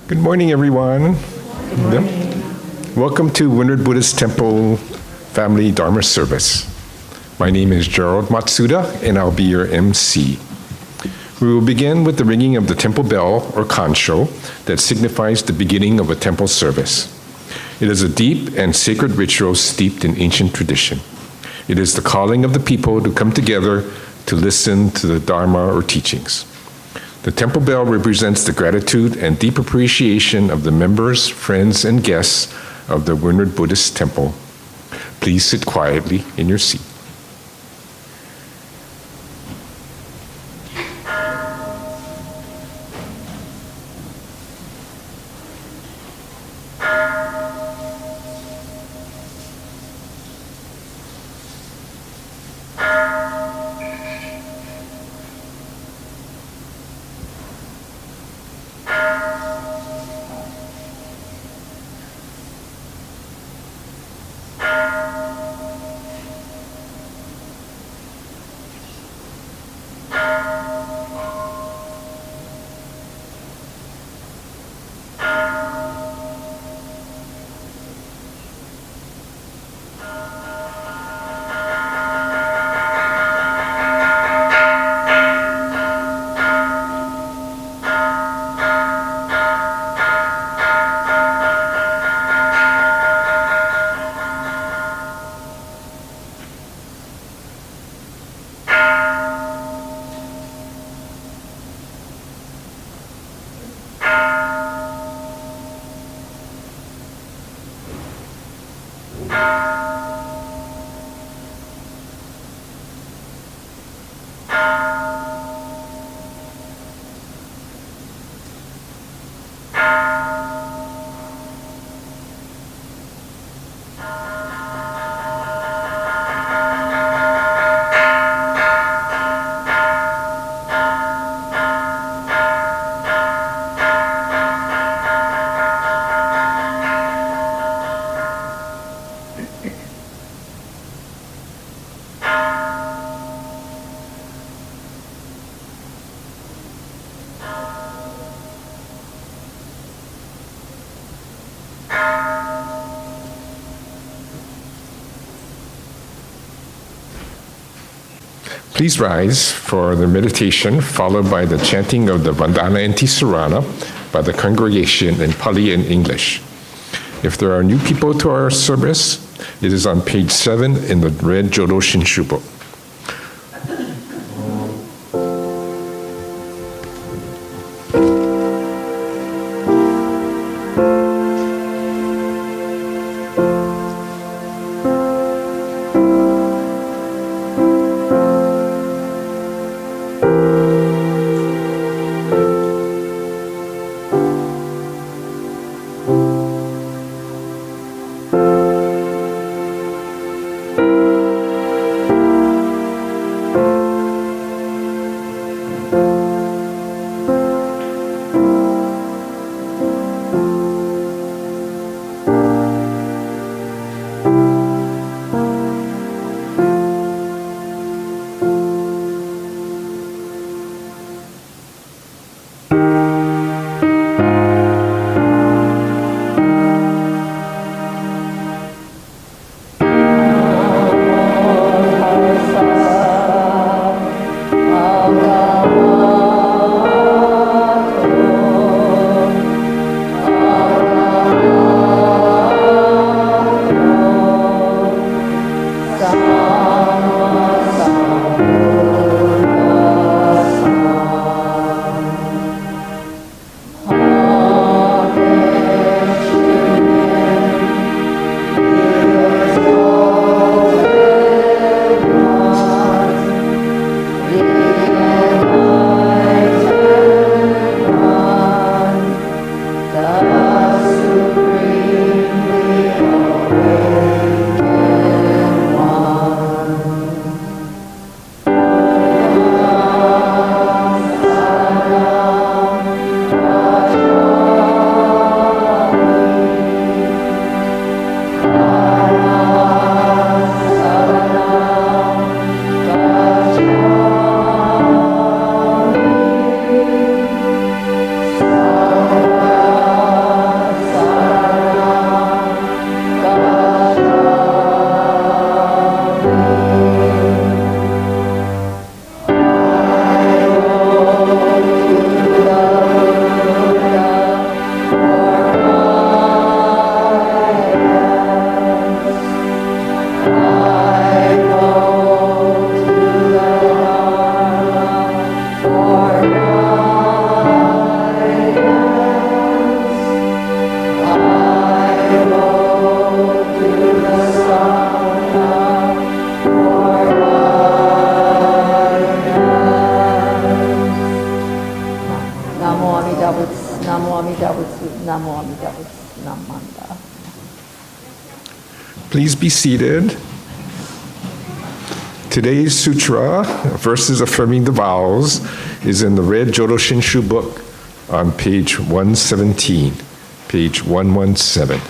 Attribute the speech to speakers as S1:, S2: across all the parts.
S1: Good morning, everyone. Welcome to Windward Buddhist Temple Family Dharma Service. My name is Gerald Matsuda, and I'll be your MC. We will begin with the ringing of the temple bell, or kansho, that signifies the beginning of a temple service. It is a deep and sacred ritual steeped in ancient tradition. It is the calling of the people to come together to listen to the Dharma or teachings. The temple bell represents the gratitude and deep appreciation of the members, friends, and guests of the Windward Buddhist Temple. Please sit quietly in your seat. Please rise for the meditation, followed by the chanting of the Vandana and Tisarana by the congregation in Pali and English. If there are new people to our service, it is on page 7 in the red Jodo Shinshu.
S2: Amida Butsu, Namo Amida Butsu, Namanda.
S1: Please be seated. Today's sutra, Verses Affirming the Vows, is in the Red Jodo Shinshu book on page 117, page 117.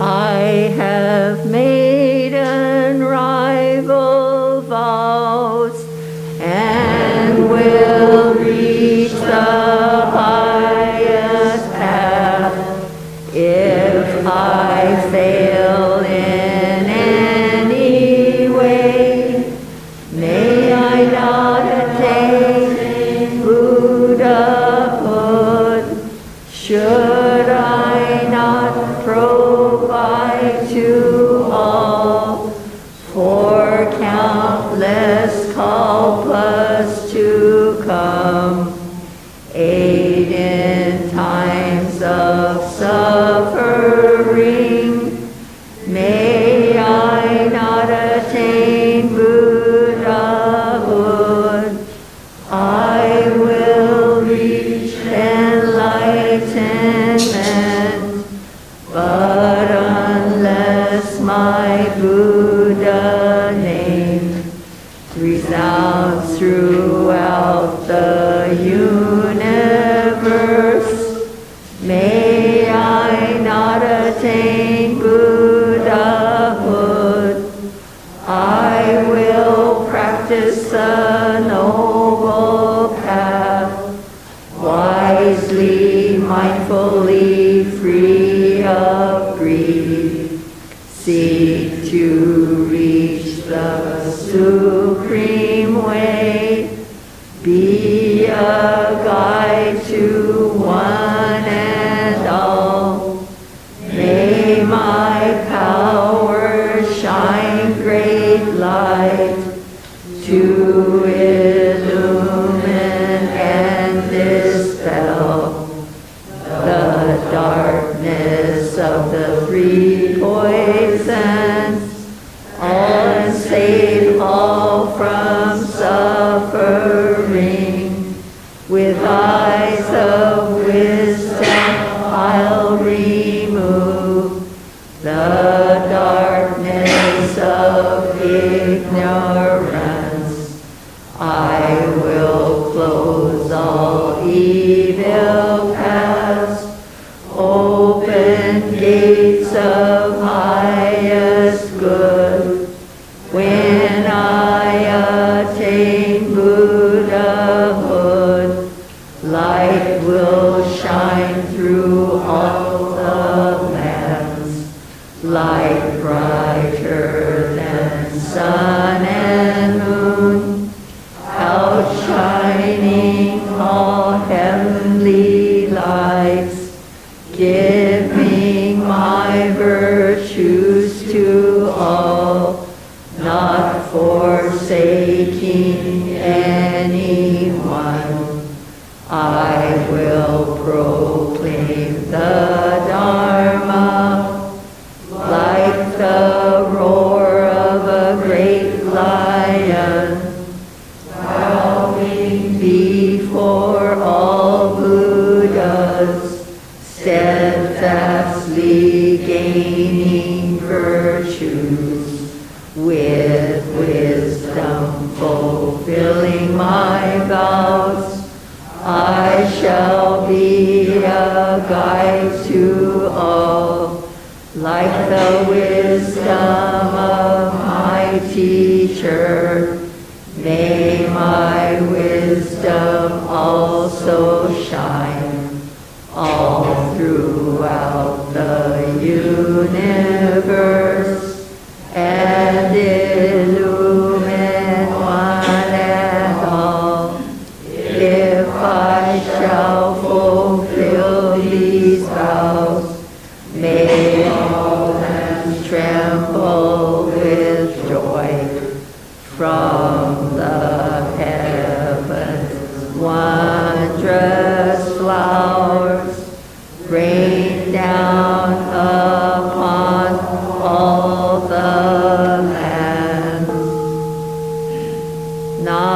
S2: I have made unrivaled vows and will reach the highest path. If I fail in any way, may I not attain Buddhahood. Should I not provide to all for countless kalpas to come, aid in times of suffering, may I not attain Buddhahood. I will reach enlightenment, but unless my Buddha name resounds throughout the universe, may I not attain Buddhahood. I will practice a noble path, wisely, mindfully, free of greed, seek to reach the supreme way, be a guide to one and all. May my power shine great light to illumine and dispel the darkness of the three poisons, and save all from suffering. With eyes of wisdom I'll remove the darkness of ignorance. I will close all evil paths, open gates of highest good. When I attain Buddhahood, light will shine through all the lands, light brighter than sun and moon, outshining all heavenly lights, giving my virtues to all, not forsaking anyone. I will proclaim the Dharma like the roar of a great lion, bowing before all Buddhas, steadfastly gaining virtues, with wisdom fulfilling my vows. I shall be a guide to all, like the wisdom of my teacher. May my wisdom also shine all throughout the universe and illumine one and all. If I shall fulfill these vows, may all hands tremble with joy from the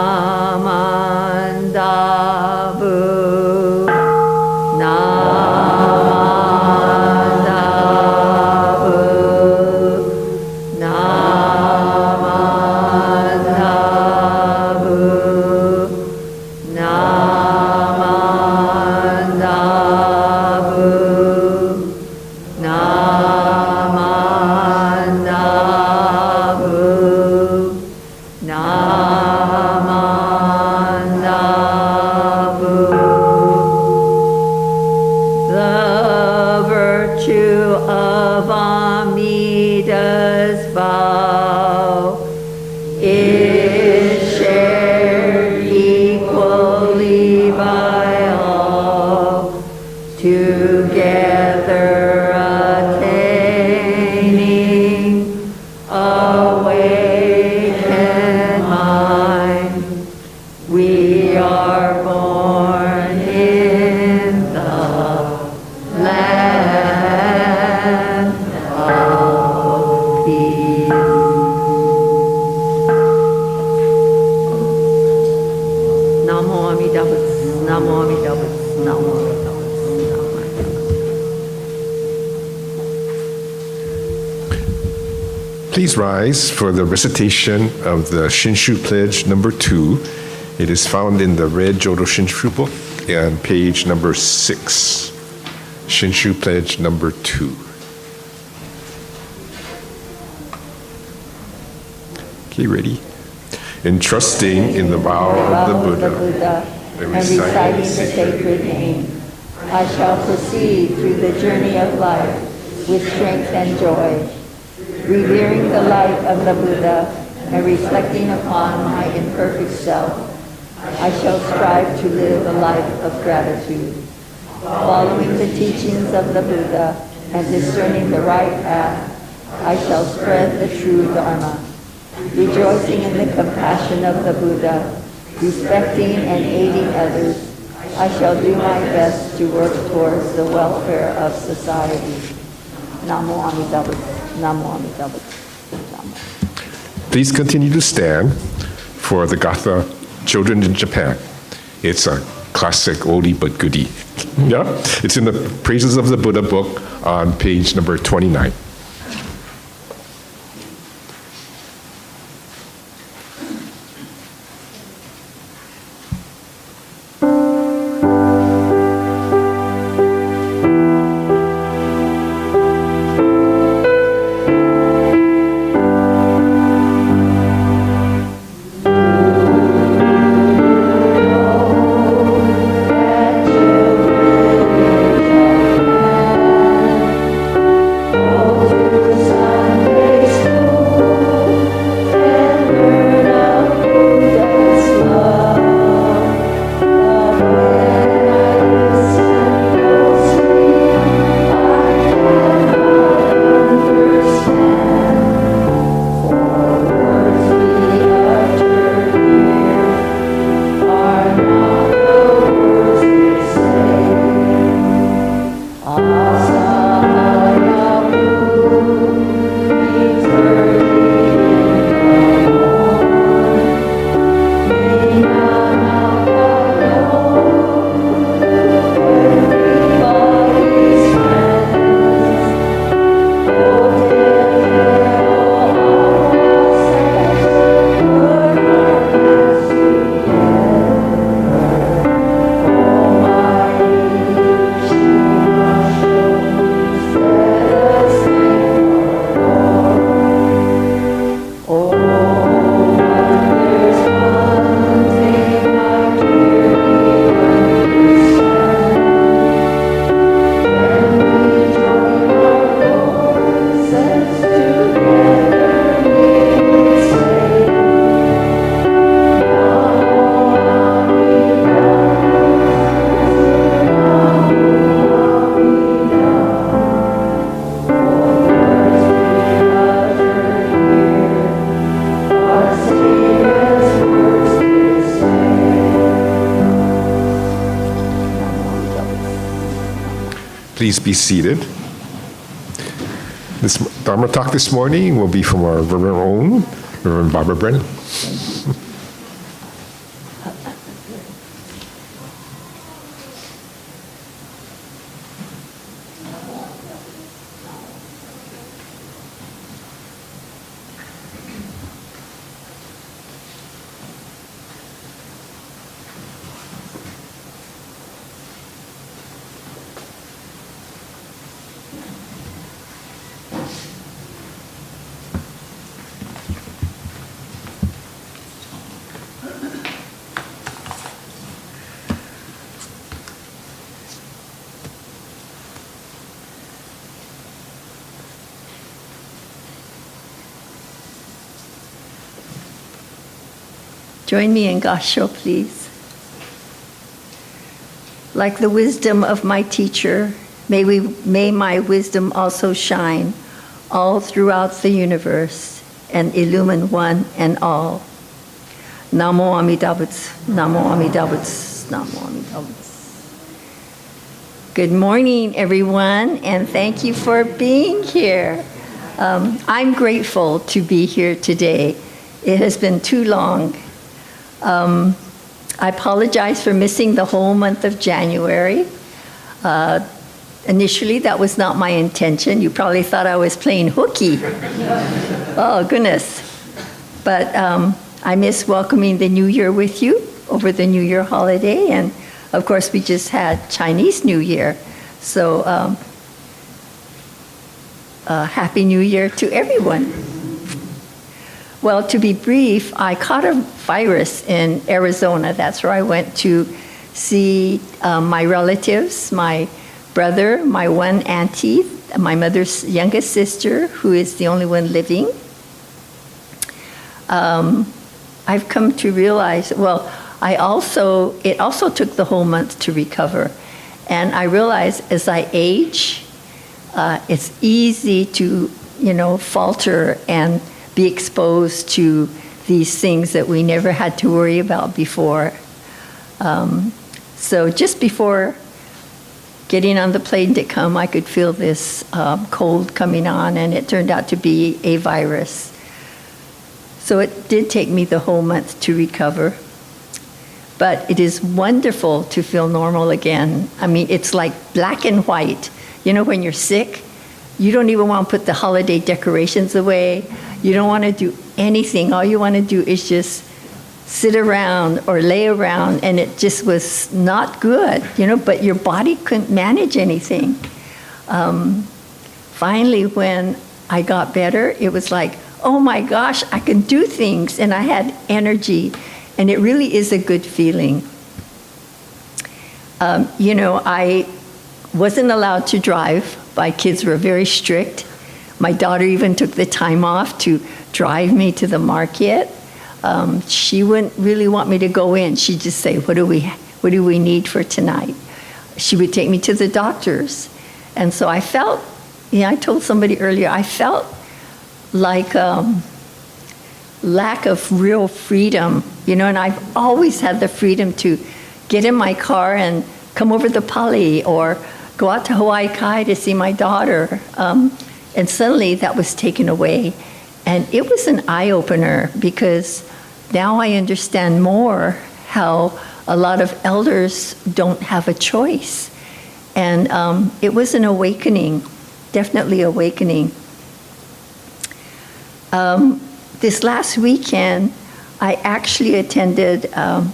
S2: Namandabu, Namandabu, Namandabu, Namandabu, Namandabu, Namandabu. The virtue of Amida's vow is shared equally by all, together attaining awakened mind. We are born in the land of peace. Namo Amida Butsu, Namo Amida Butsu, Namo Amida Butsu, Namo Amida Butsu.
S1: Please rise for the recitation of the Shinshu Pledge number 2. It is found in the Red Jodo Shinshu book on page number 6. Shinshu Pledge number 2. Okay, ready? Entrusting in the vow of the Buddha,
S2: and reciting the sacred name, I shall proceed through the journey of life with strength and joy, revering the light of the Buddha and reflecting upon my imperfect self. I shall strive to live a life of gratitude, following the teachings of the Buddha and discerning the right path. I shall spread the true Dharma, rejoicing in the compassion of the Buddha, respecting and aiding others. I shall do my best to work towards the welfare of society. Namo Amida Butsu, Namo Amida Butsu, Namo.
S1: Please continue to stand for the Gatha Children in Japan. It's a classic oldie but goodie. Yeah, it's in the Praises of the Buddha book on page number 29. Please be seated. This Dharma talk this morning will be from our very own Reverend Barbara Brennan.
S2: Join me in Gassho, please. Like the wisdom of my teacher, may my wisdom also shine all throughout the universe and illumine one and all. Namo Amida Butsu, Namo Amida Butsu, Namo Amida Butsu. Good morning, everyone, and thank you for being here. I'm grateful to be here today. It has been too long. I apologize for missing the whole month of January. Initially, that was not my intention. You probably thought I was playing hooky. Oh, goodness. But I miss welcoming the New Year with you over the New Year holiday. And, of course, we just had Chinese New Year. So Happy New Year to everyone. Well, to be brief, I caught a virus in Arizona. That's where I went to see my relatives, my brother, my one auntie, my mother's youngest sister, who is the only one living. I've come to realize, well, it also took the whole month to recover. And I realize as I age, it's easy to, falter and be exposed to these things that we never had to worry about before. So just before getting on the plane to come, I could feel this cold coming on, and it turned out to be a virus. So it did take me the whole month to recover. But it is wonderful to feel normal again. I mean, it's like black and white. When you're sick, you don't even want to put the holiday decorations away. You don't want to do anything. All you want to do is just sit around or lay around, and it just was not good, but your body couldn't manage anything. Finally, when I got better, it was like, oh my gosh, I can do things, and I had energy, and it really is a good feeling. I wasn't allowed to drive. My kids were very strict. My daughter even took the time off to drive me to the market. She wouldn't really want me to go in. She'd just say, what do we need for tonight? She would take me to the doctors. And so I felt, I told somebody earlier, I felt like lack of real freedom, and I've always had the freedom to get in my car and come over the Pali or go out to Hawaii Kai to see my daughter. And suddenly that was taken away. And it was an eye-opener because now I understand more how a lot of elders don't have a choice. And it was an awakening, definitely awakening. This last weekend, I actually attended an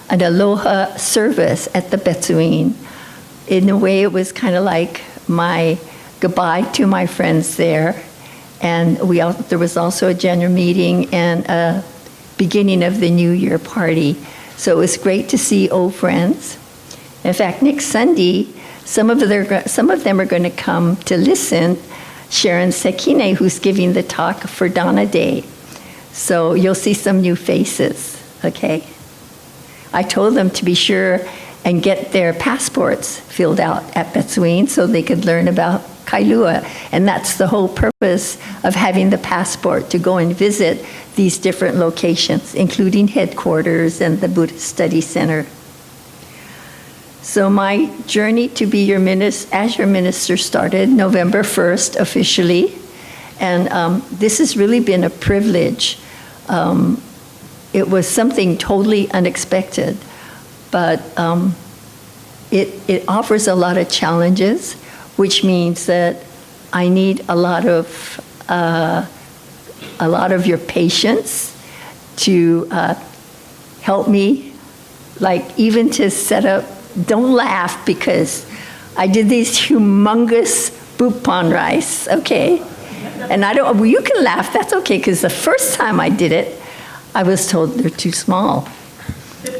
S2: aloha service at the Betsuin. In a way, it was kind of like my goodbye to my friends there. And there was also a general meeting and a beginning of the New Year party. So it was great to see old friends. In fact, next Sunday, some of them are going to come to listen. Sharon Sekine, who's giving the talk for Donna Day. So you'll see some new faces, okay? I told them to be sure and get their passports filled out at Betsuin so they could learn about Kailua. And that's the whole purpose of having the passport, to go and visit these different locations, including headquarters and the Buddhist Study Center. So my journey to be as your minister started November 1st officially. And this has really been a privilege. It was something totally unexpected, but it offers a lot of challenges, which means that I need a lot of your patience to help me, like even to set up. Don't laugh, because I did these humongous bupan rice, okay? And you can laugh, that's okay, because the first time I did it, I was told they're too small.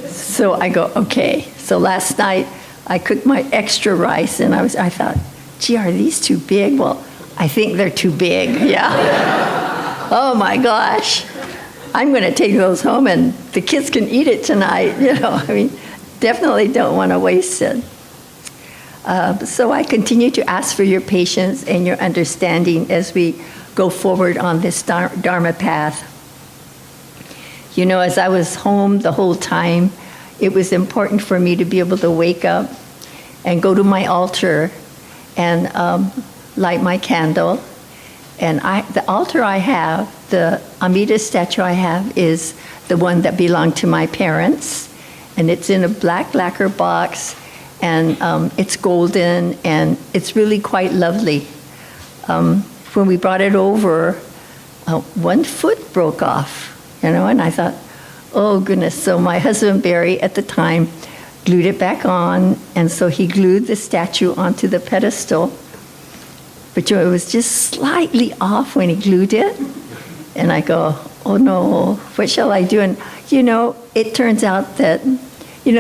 S2: So I go, okay. So last night, I cooked my extra rice, and I thought, gee, are these too big? Well, I think they're too big, yeah. Oh my gosh. I'm going to take those home and the kids can eat it tonight. I mean, definitely don't want to waste it. So I continue to ask for your patience and your understanding as we go forward on this Dharma path. As I was home the whole time, it was important for me to be able to wake up and go to my altar and light my candle. And the altar I have, the Amida statue I have, is the one that belonged to my parents. And it's in a black lacquer box, and it's golden, and it's really quite lovely. When we brought it over, one foot broke off, and I thought, oh goodness. So my husband, Barry, at the time, glued it back on, and so he glued the statue onto the pedestal. But it was just slightly off when he glued it. And I go, oh no, what shall I do? And it turns out that,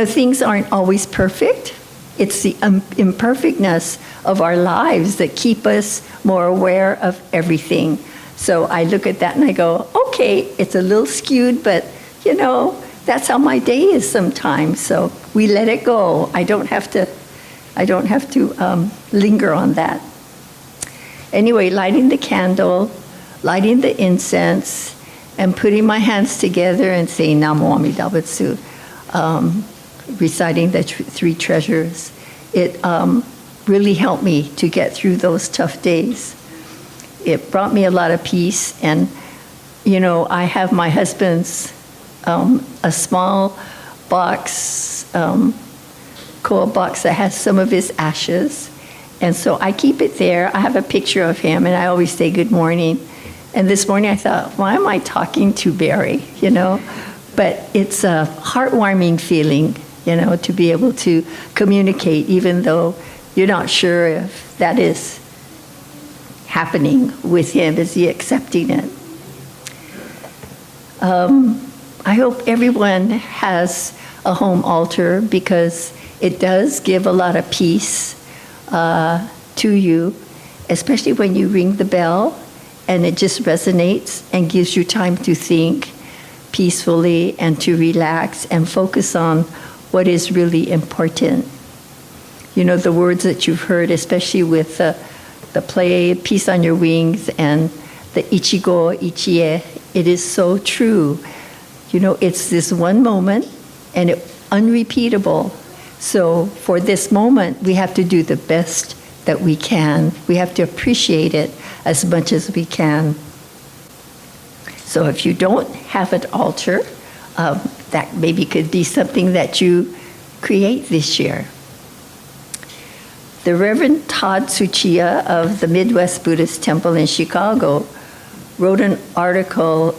S2: things aren't always perfect. It's the imperfectness of our lives that keep us more aware of everything. So I look at that and I go, okay, it's a little skewed, but that's how my day is sometimes. So we let it go. I don't have to linger on that. Anyway, lighting the candle, lighting the incense, and putting my hands together and saying Namo Amida Butsu, reciting the three treasures, it really helped me to get through those tough days. It brought me a lot of peace, and I have my husband's a small box, coal box that has some of his ashes. And so I keep it there. I have a picture of him, and I always say good morning. And this morning I thought, why am I talking to Barry, But it's a heartwarming feeling, to be able to communicate, even though you're not sure if that is happening with him. Is he accepting it? I hope everyone has a home altar, because it does give a lot of peace to you, especially when you ring the bell and it just resonates and gives you time to think peacefully and to relax and focus on what is really important. The words that you've heard, especially with the play Peace on Your Wings and the Ichigo Ichie, it is so true. It's this one moment and it's unrepeatable. So for this moment, we have to do the best that we can. We have to appreciate it as much as we can. So if you don't have an altar, that maybe could be something that you create this year. The Reverend Todd Tsuchiya of the Midwest Buddhist Temple in Chicago wrote an article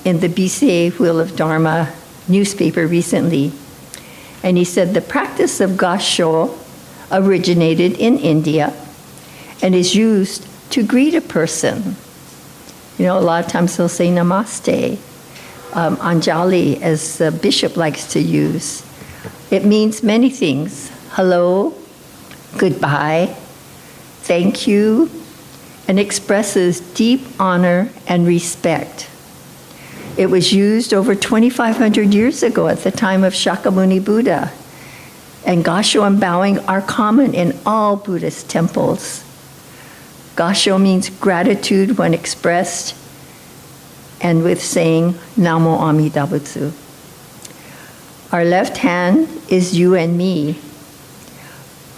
S2: in the BCA Wheel of Dharma newspaper recently. And he said the practice of Gassho originated in India and is used to greet a person. A lot of times they'll say namaste, Anjali, as the bishop likes to use. It means many things. Hello, goodbye, thank you, and expresses deep honor and respect. It was used over 2,500 years ago at the time of Shakyamuni Buddha. And Gassho and bowing are common in all Buddhist temples. Gassho means gratitude when expressed and with saying Namo Amida Butsu. Our left hand is you and me.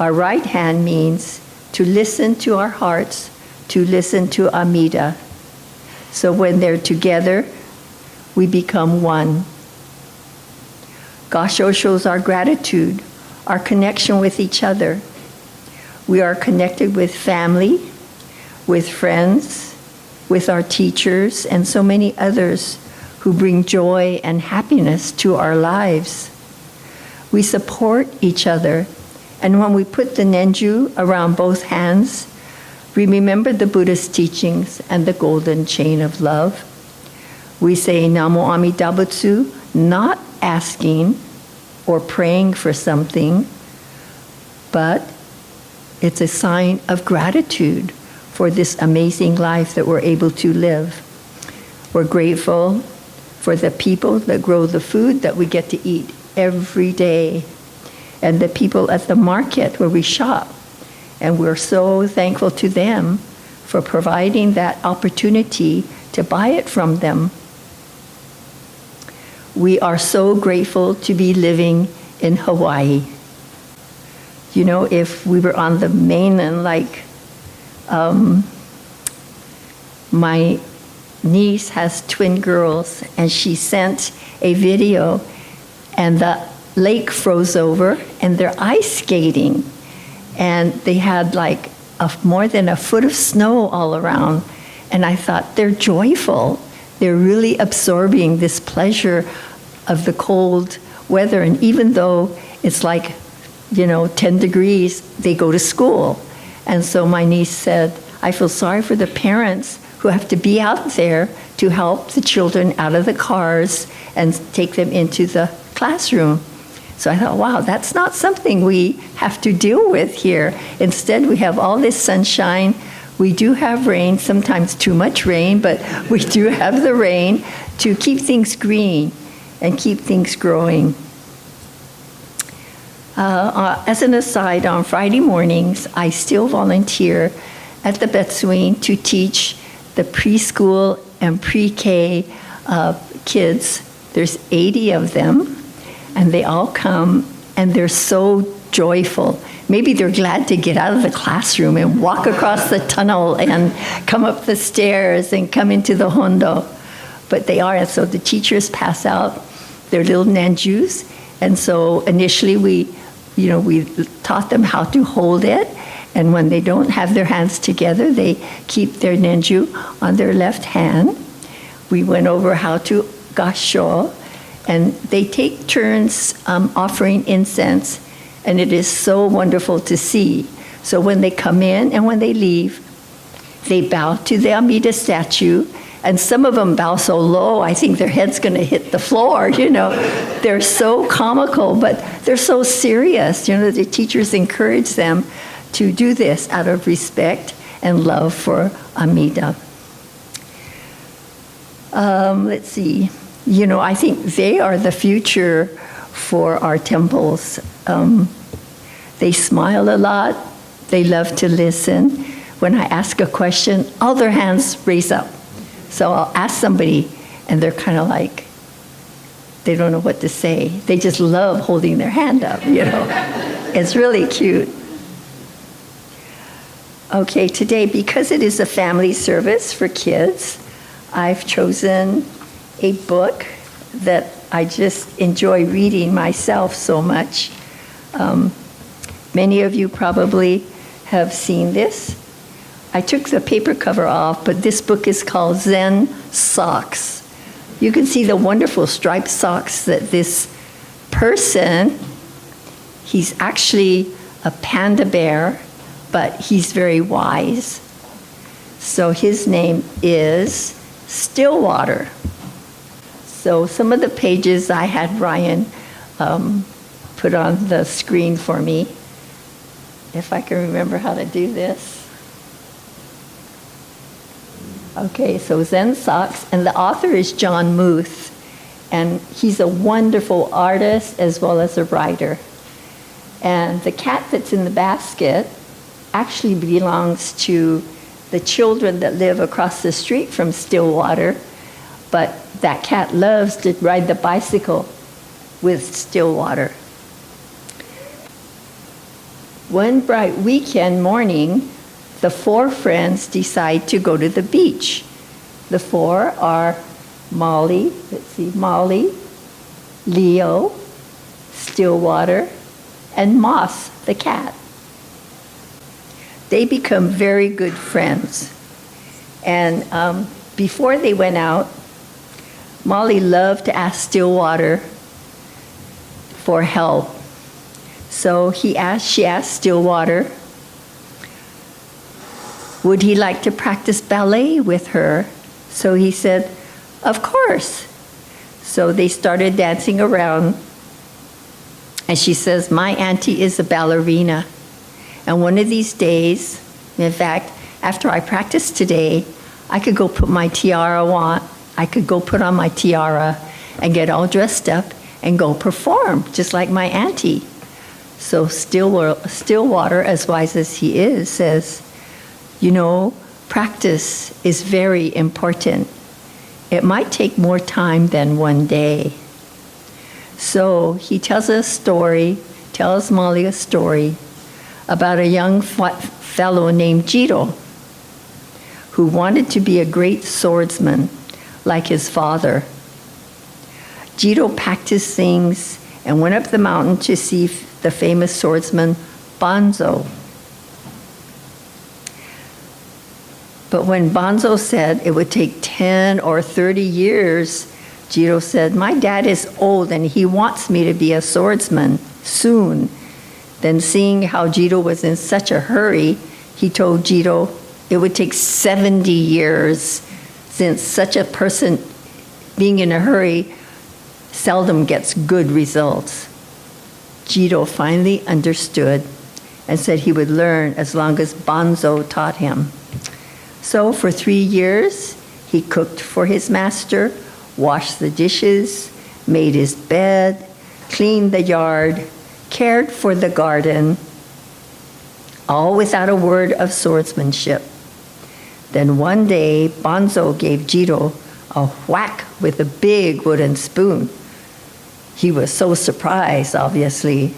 S2: Our right hand means to listen to our hearts, to listen to Amida. So when they're together, we become one. Gassho shows our gratitude, our connection with each other. We are connected with family, with friends, with our teachers, and so many others who bring joy and happiness to our lives. We support each other, and when we put the Nenju around both hands, we remember the Buddha's teachings and the golden chain of love. We say Namo Amida Butsu, not asking or praying for something, but it's a sign of gratitude for this amazing life that we're able to live. We're grateful for the people that grow the food that we get to eat every day, and the people at the market where we shop. And we're so thankful to them for providing that opportunity to buy it from them. We are so grateful to be living in Hawaii. You know, if we were on the mainland, like my niece has twin girls, and she sent a video, and the lake froze over, and they're ice skating, and they had like more than a foot of snow all around. And I thought, they're joyful. They're really absorbing this pleasure of the cold weather. And even though it's like, 10 degrees, they go to school. And so my niece said, I feel sorry for the parents who have to be out there to help the children out of the cars and take them into the classroom. So I thought, wow, that's not something we have to deal with here. Instead, we have all this sunshine. We do have rain, sometimes too much rain, but we do have the rain to keep things green and keep things growing. As an aside, on Friday mornings, I still volunteer at the Betsuine to teach the preschool and pre-K kids. There's 80 of them, and they all come, and they're so joyful. Maybe they're glad to get out of the classroom and walk across the tunnel and come up the stairs and come into the hondo. But they are, and so the teachers pass out their little nanjus. And so initially we taught them how to hold it. And when they don't have their hands together, they keep their nanju on their left hand. We went over how to gasho, and they take turns offering incense, and it is so wonderful to see. So when they come in and when they leave, they bow to the Amida statue, and some of them bow so low, I think their head's going to hit the floor, They're so comical, but they're so serious. The teachers encourage them to do this out of respect and love for Amida. Let's see. I think they are the future for our temples. They smile a lot. They love to listen. When I ask a question, all their hands raise up. So I'll ask somebody, and they're kind of like, they don't know what to say. They just love holding their hand up, It's really cute. Okay, today, because it is a family service for kids, I've chosen a book that I just enjoy reading myself so much. Many of you probably have seen this. I took the paper cover off, but this book is called Zen Socks. You can see the wonderful striped socks that this person, he's actually a panda bear, but he's very wise. So his name is Stillwater. So some of the pages I had Ryan put on the screen for me, if I can remember how to do this. Okay, so Zen Socks, and the author is John Muth, and he's a wonderful artist as well as a writer. And the cat that's in the basket actually belongs to the children that live across the street from Stillwater, but that cat loves to ride the bicycle with Stillwater. One bright weekend morning, the four friends decide to go to the beach. The four are Molly, Leo, Stillwater, and Moss, the cat. They become very good friends. And before they went out, Molly loved to ask Stillwater for help. So she asked Stillwater, would he like to practice ballet with her? So he said, of course. So they started dancing around. And she says, my auntie is a ballerina. And one of these days, in fact, after I practice today, I could go put my tiara I could go put on my tiara and get all dressed up and go perform, just like my auntie. So Stillwater, as wise as he is, says, you know, practice is very important. It might take more time than one day. So he tells Molly a story about a young fellow named Jiro, who wanted to be a great swordsman like his father. Jiro packed his things and went up the mountain to see the famous swordsman Banzo. But when Banzo said it would take 10 or 30 years, Jiro said, my dad is old and he wants me to be a swordsman soon. Then seeing how Jiro was in such a hurry, he told Jiro it would take 70 years, since such a person being in a hurry seldom gets good results. Jiro finally understood and said he would learn as long as Banzo taught him. So for 3 years, he cooked for his master, washed the dishes, made his bed, cleaned the yard, cared for the garden, all without a word of swordsmanship. Then one day, Banzo gave Jiro a whack with a big wooden spoon. He was so surprised, obviously.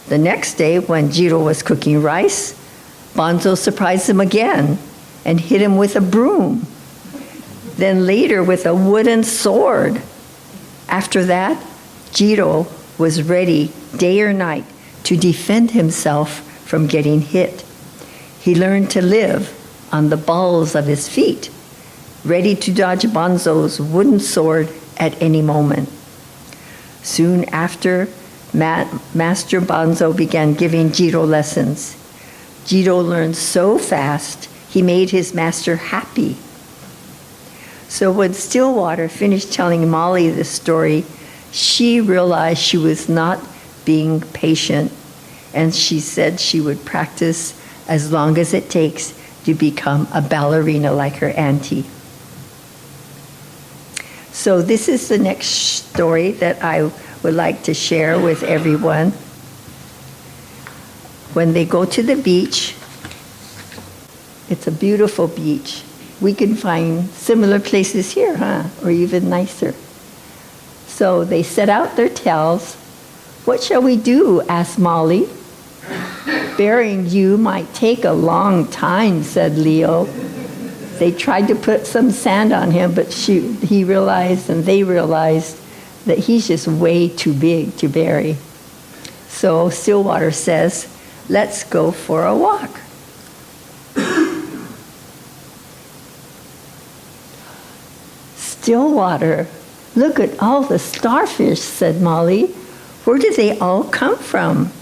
S2: The next day, when Jiro was cooking rice, Banzo surprised him again and hit him with a broom. Then later with a wooden sword. After that, Jiro was ready day or night to defend himself from getting hit. He learned to live on the balls of his feet, ready to dodge Banzo's wooden sword at any moment. Soon after, Master Banzo began giving Jiro lessons. Jiro learned so fast, he made his master happy. So when Stillwater finished telling Molly this story, she realized she was not being patient, and she said she would practice as long as it takes to become a ballerina like her auntie. So this is the next story that I would like to share with everyone. When they go to the beach, it's a beautiful beach. We can find similar places here, or even nicer. So they set out their tails. What shall we do? Asked Molly. Burying you might take a long time, said Leo. They tried to put some sand on him, but he realized, and they realized, that he's just way too big to bury. So Stillwater says, let's go for a walk. Stillwater, look at all the starfish, said Molly. Where did they all come from?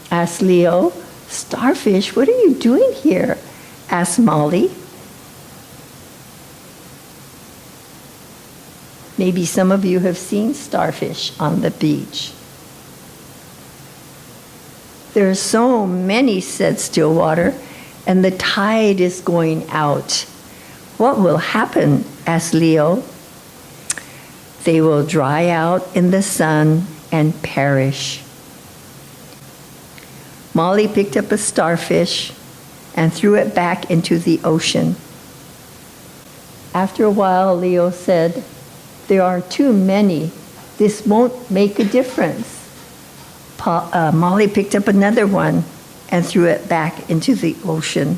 S2: Asked Leo. Starfish, what are you doing here? Asked Molly. Maybe some of you have seen starfish on the beach. There are so many, said Stillwater, and the tide is going out. What will happen? Asked Leo. They will dry out in the sun and perish. Molly picked up a starfish and threw it back into the ocean. After a while, Leo said, there are too many. This won't make a difference. Molly picked up another one and threw it back into the ocean.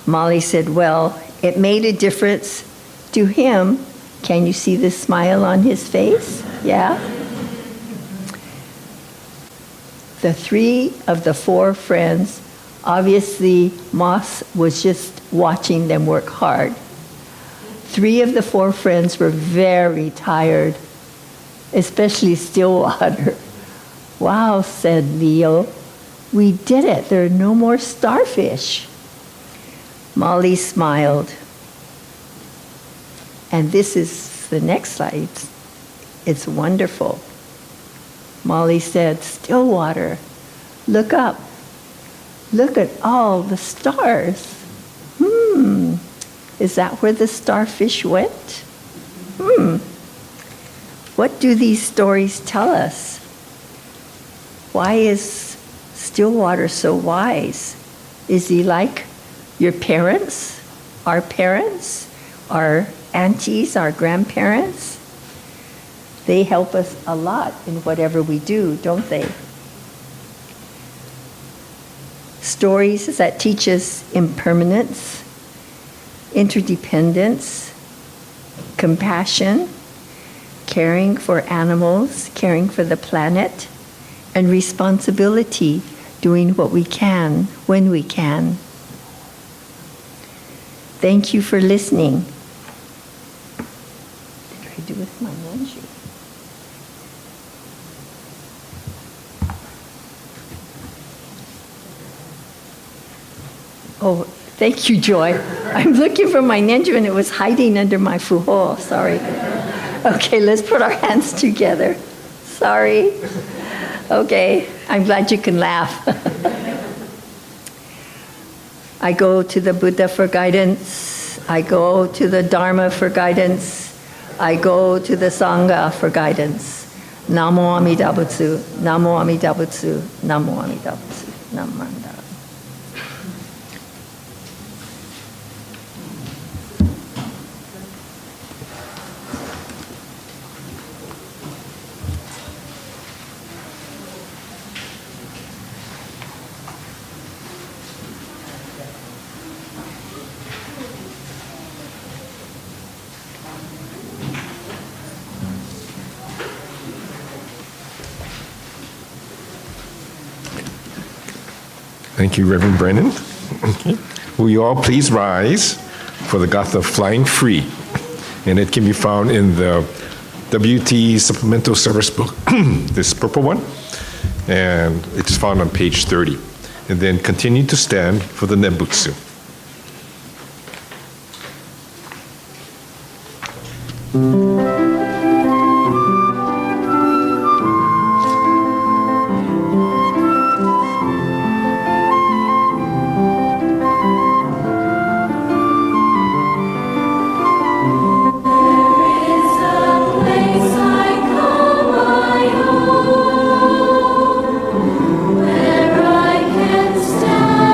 S2: Molly said, well, it made a difference to him. Can you see the smile on his face? Yeah? The 3 of the 4 friends, obviously Moss was just watching them work hard. 3 of the 4 friends were very tired, especially Stillwater. Wow, said Leo, we did it. There are no more starfish. Molly smiled. And this is the next slide. It's wonderful. Molly said, Stillwater, look up. Look at all the stars. Is that where the starfish went? What do these stories tell us? Why is Stillwater so wise? Is he like your parents, our aunties, our grandparents? They help us a lot in whatever we do, don't they? Stories that teach us impermanence, interdependence, compassion, caring for animals, caring for the planet, and responsibility, doing what we can when we can. Thank you for listening. What did I do with my manju? Oh, thank you, Joy. I'm looking for my nenju and it was hiding under my fuho. Sorry. Okay, let's put our hands together. Sorry. Okay, I'm glad you can laugh. I go to the Buddha for guidance. I go to the Dharma for guidance. I go to the Sangha for guidance. Namo Amida Butsu, Namo Amida Butsu, Namo Amida Butsu, Namo Amida Butsu.
S1: Thank you, Reverend Brennan. Okay. Will you all please rise for the Gatha Flying Free? And it can be found in the WT Supplemental Service book, this purple one, and it's found on page 30. And then continue to stand for the Nembutsu.
S3: Where I can stand.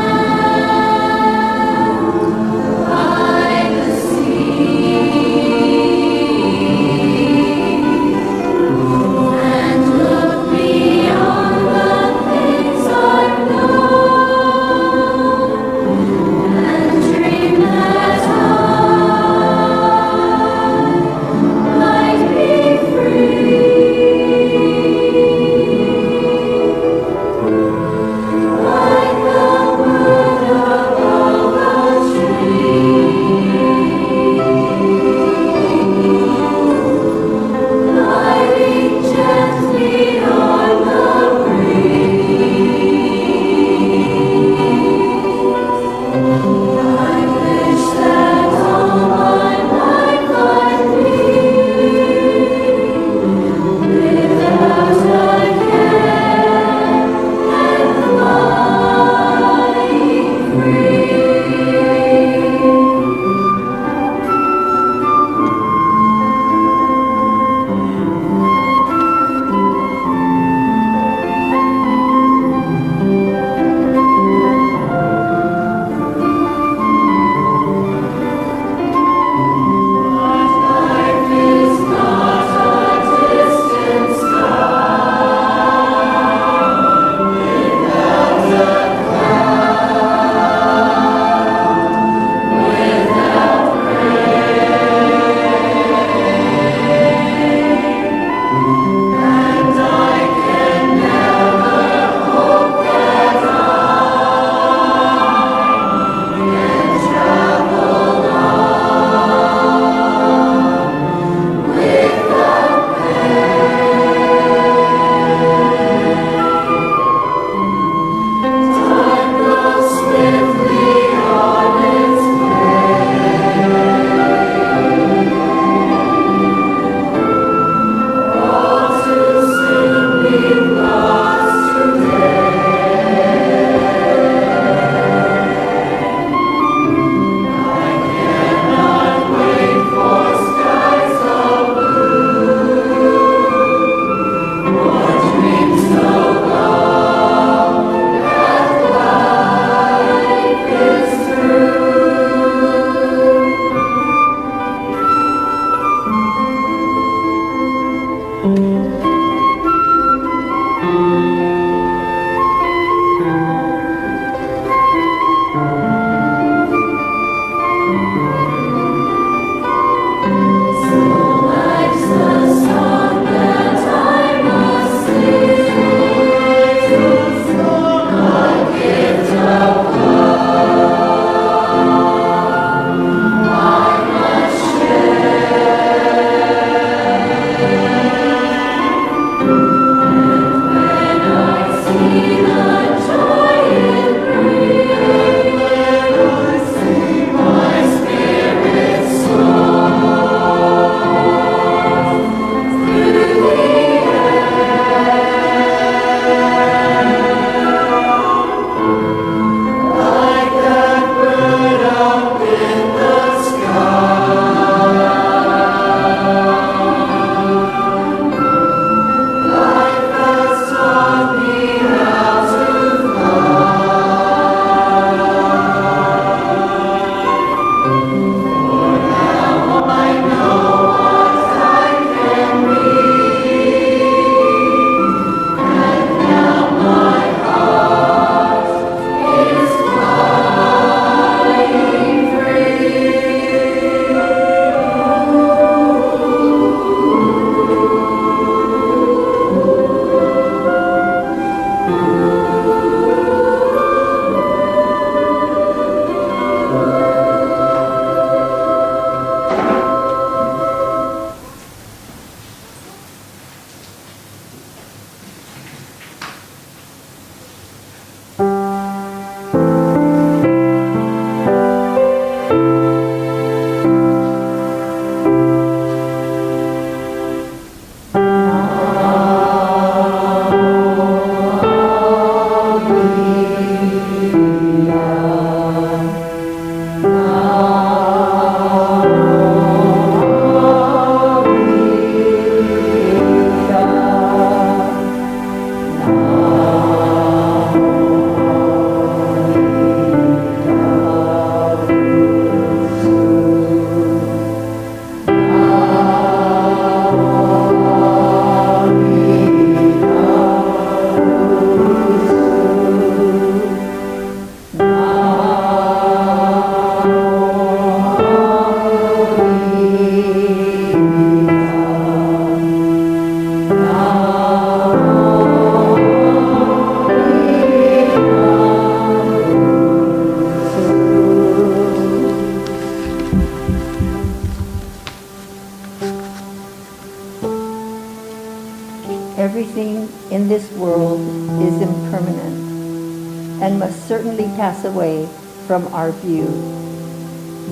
S2: Everything in this world is impermanent and must certainly pass away from our view.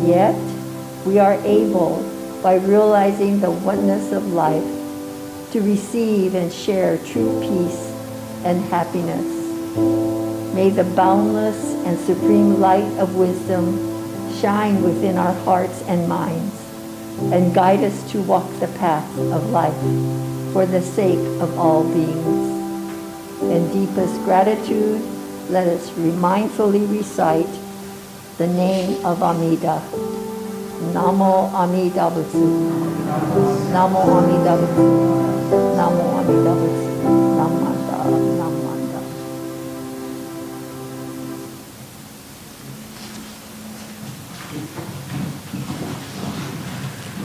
S2: Yet, we are able, by realizing the oneness of life, to receive and share true peace and happiness. May the boundless and supreme light of wisdom shine within our hearts and minds and guide us to walk the path of life for the sake of all beings. In deepest gratitude, let us mindfully recite the name of Amida. Namo Amida Butsu. Namo Amida Butsu. Namo Amida Butsu. Namanda, Namanda.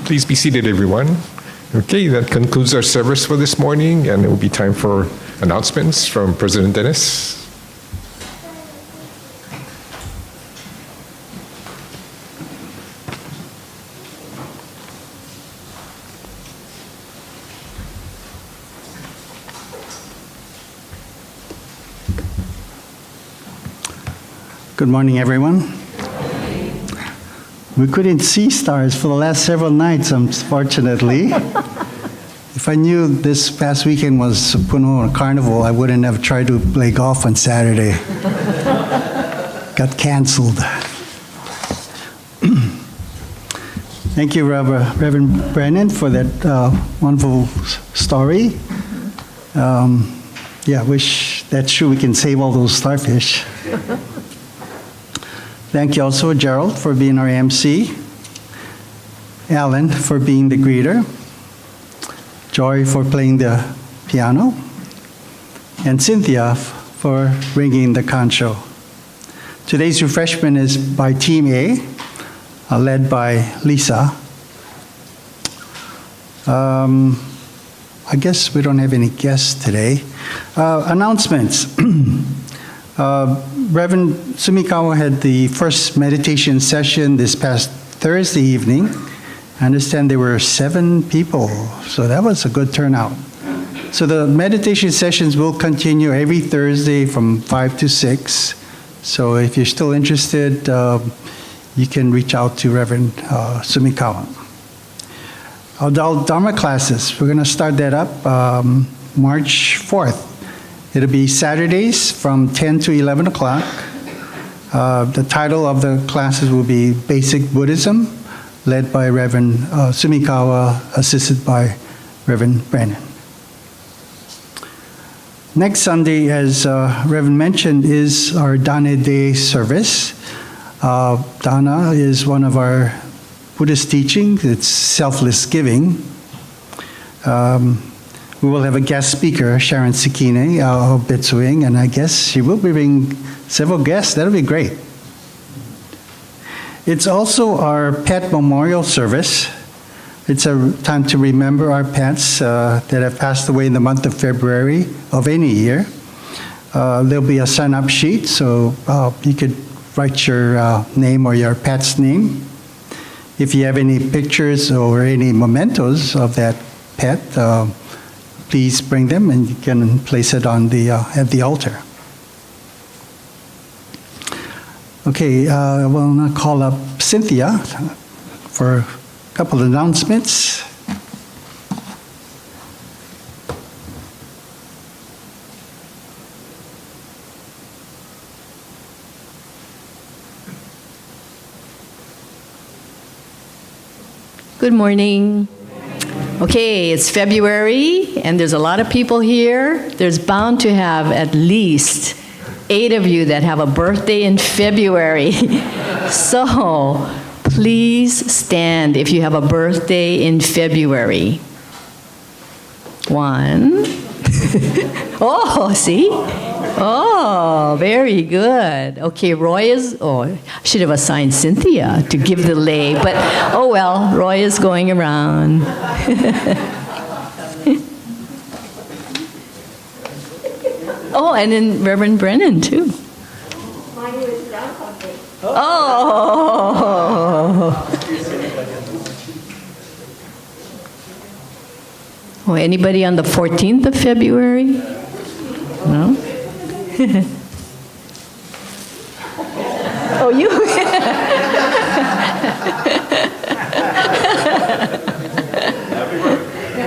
S1: Please be seated, everyone. Okay, that concludes our service for this morning, and it will be time for announcements from President Dennis.
S3: Good morning, everyone. We couldn't see stars for the last several nights, unfortunately. If I knew this past weekend was Puno Carnival, I wouldn't have tried to play golf on Saturday. Got canceled. Thank you, Reverend Brennan, for that wonderful story. Yeah, wish that's true. We can save all those starfish. Thank you also, Gerald, for being our MC, Alan for being the greeter, Joy for playing the piano, and Cynthia for ringing the concho. Today's refreshment is by Team A, led by Lisa. I guess we don't have any guests today. Announcements. Reverend Sumikawa had the first meditation session this past Thursday evening. I understand there were 7 people, so that was a good turnout. So the meditation sessions will continue every Thursday from 5 to 6. So if you're still interested, you can reach out to Reverend Sumikawa. Adult Dharma classes, we're going to start that up March 4th. It'll be Saturdays from 10 to 11 o'clock. The title of the classes will be Basic Buddhism, led by Reverend Sumikawa, assisted by Reverend Brennan. Next Sunday, as Reverend mentioned, is our Dana Day service. Dana is one of our Buddhist teachings. It's selfless giving. We will have a guest speaker, Sharon Sekine of Betsuing, and I guess she will be bringing several guests. That'll be great. It's also our pet memorial service. It's a time to remember our pets that have passed away in the month of February of any year. There'll be a sign-up sheet, so you could write your name or your pet's name. If you have any pictures or any mementos of that pet, please bring them and you can place it on at the altar. Okay, I will now call up Cynthia for a couple of announcements.
S4: Good morning. Okay, it's February and there's a lot of people here. There's bound to have at least 8 of you that have a birthday in February. So please stand if you have a birthday in February. 1. Oh, see? Oh, very good. Okay, Roy is, I should have assigned Cynthia to give the lay, but oh well, Roy is going around. Oh, and then Reverend Brennan, too. Oh. Oh, anybody on the 14th of February? No? Oh, you?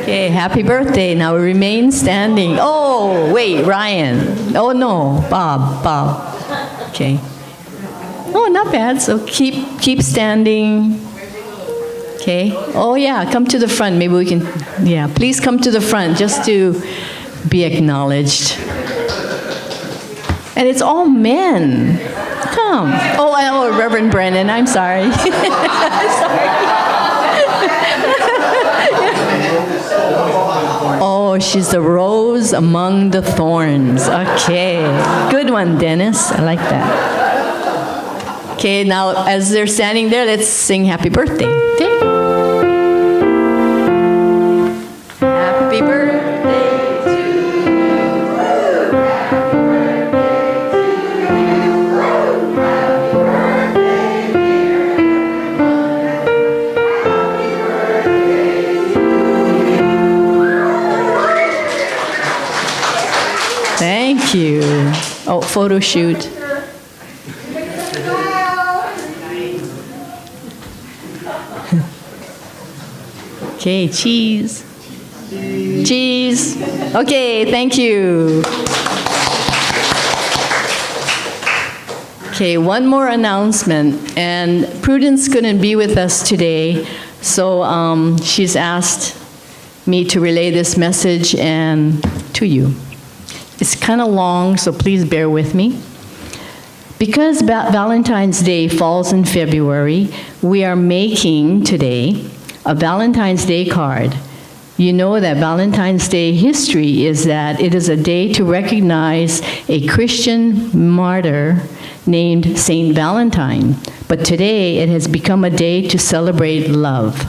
S4: Okay, happy birthday. Now remain standing. Oh, wait, Ryan. Oh, no, Bob. Okay. Oh, not bad. So keep standing. Okay. Oh, yeah, come to the front. Maybe we can, yeah, please come to the front just to be acknowledged. And it's all men. Come. Oh, Reverend Brennan, I'm sorry. Sorry. Oh, she's the rose among the thorns. Okay. Good one, Dennis. I like that. Okay, now as they're standing there, let's sing happy birthday. Okay? Happy birthday to Thank you. Oh, photo shoot. Okay, cheese. Cheese. Okay, thank you. Okay, one more announcement. And Prudence couldn't be with us today, so she's asked me to relay this message to you. It's kind of long, so please bear with me. Because Valentine's Day falls in February, we are making today a Valentine's Day card You know that Valentine's Day history is that it is a day to recognize a Christian martyr named Saint Valentine, but today it has become a day to celebrate love.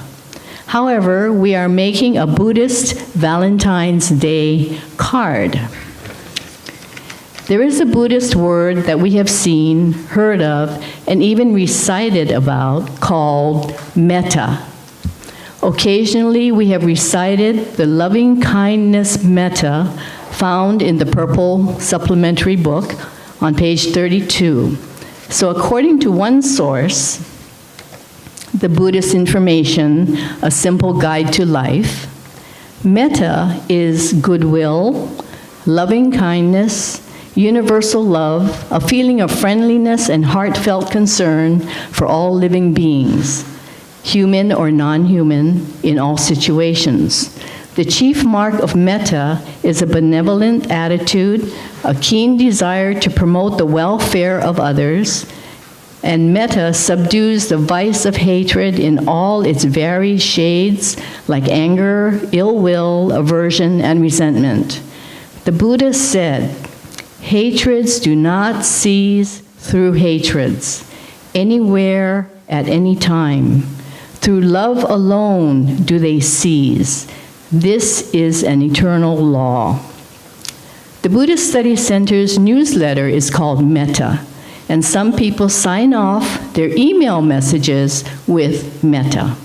S4: However, we are making a Buddhist Valentine's Day card. There is a Buddhist word that we have seen, heard of, and even recited about called metta. Occasionally, we have recited the loving kindness metta found in the purple supplementary book on page 32. So according to one source, the Buddhist Information, A Simple Guide to Life, metta is goodwill, loving kindness, universal love, a feeling of friendliness and heartfelt concern for all living beings, human or non-human, in all situations. The chief mark of metta is a benevolent attitude, a keen desire to promote the welfare of others, and metta subdues the vice of hatred in all its varied shades, like anger, ill will, aversion, and resentment. The Buddha said, "Hatreds do not cease through hatreds, anywhere, at any time. Through love alone do they cease. This is an eternal law." The Buddhist Study Center's newsletter is called Metta, and some people sign off their email messages with metta.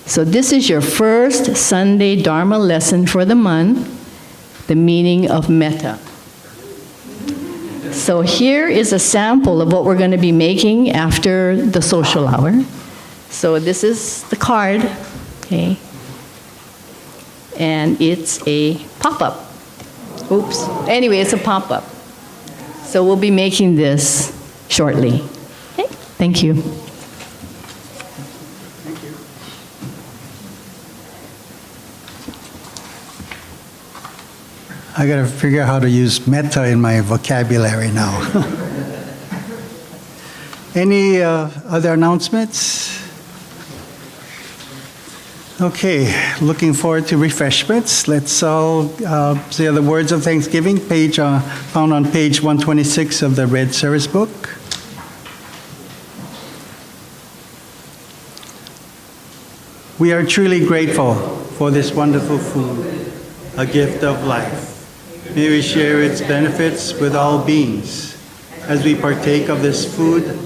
S4: So this is your first Sunday Dharma lesson for the month, the meaning of metta. So here is a sample of what we're going to be making after the social hour. So this is the card, okay? And it's a pop-up. Oops. Anyway, it's a pop-up. So we'll be making this shortly. Okay? Thank you.
S3: I got to figure out how to use metta in my vocabulary now. Any other announcements? Okay, looking forward to refreshments. Let's all say the words of Thanksgiving, page found on page 126 of the Red Service Book. We are truly grateful for this wonderful food, a gift of life. May we share its benefits with all beings. As we partake of this food,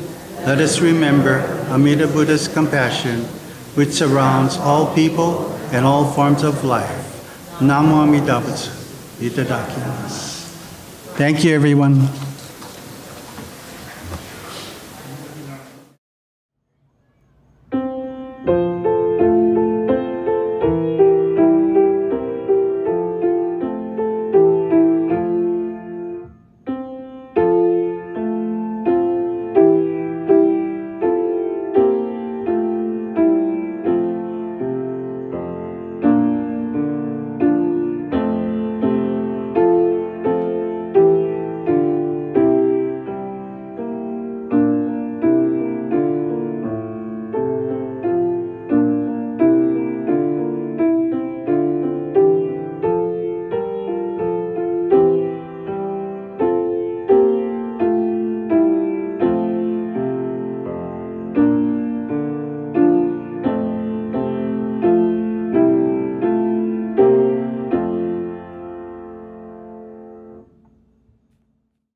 S3: let us remember Amida Buddha's compassion, which surrounds all people and all forms of life. Namo Amida Butsu. Itadakimasu. Thank you, everyone.